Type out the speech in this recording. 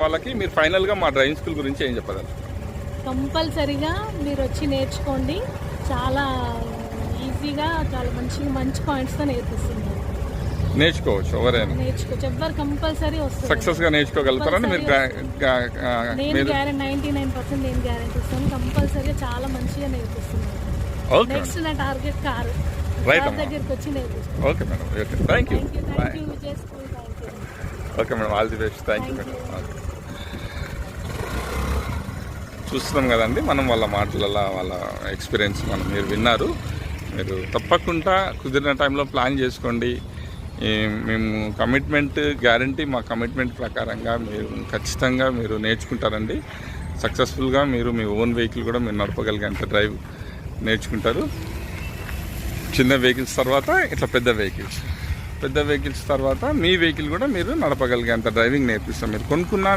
వాళ్ళకి మీరు ఫైనల్గా మా డ్రైవింగ్ స్కూల్ గురించి ఏం చెప్పగలరు? కంపల్సరీగా మీరు వచ్చి నేర్చుకోండి. చాలా ఈజీగా చాలా మంచి పాయింట్స్తో నేర్పిస్తున్నారు. నేర్చుకోవచ్చు, ఎవరైనా నేర్చుకోవచ్చు, ఎవ్వరు కంపల్సరీ వస్తారు. సక్సెస్గా నేర్చుకోగలుగుతారని మీరు నేను 99% నేను గ్యారెంటీ ఇస్తాను. కంపల్సరీగా చాలా మంచిగా నేర్పిస్తున్నాను. నెక్స్ట్ నా టార్గెట్ కారు దగ్గరికి వచ్చి నేర్పిస్తాను. Okay madam, okay, thank you. Vijay school, thank you. Okay madam, all the best. Thank you madam. చూస్తున్నాం కదండి మనం వాళ్ళ మాటలలో వాళ్ళ ఎక్స్పీరియన్స్ మీరు విన్నారు. మీరు తప్పకుండా కుదిరిన టైంలో ప్లాన్ చేసుకోండి. మేము కమిట్మెంట్ గ్యారంటీ, మా కమిట్మెంట్ ప్రకారంగా మీరు ఖచ్చితంగా మీరు నేర్చుకుంటారండి. సక్సెస్ఫుల్గా మీరు మీ ఓన్ వెహికల్ కూడా మీరు నడపగలిగేంత డ్రైవ్ నేర్చుకుంటారు. చిన్న వెహికల్స్ తర్వాత ఇట్లా పెద్ద వెహికల్స్ తర్వాత మీ వెహికల్ కూడా మీరు నడపగలిగేంత డ్రైవింగ్ నేర్పిస్తాం. మీరు కొనుక్కున్న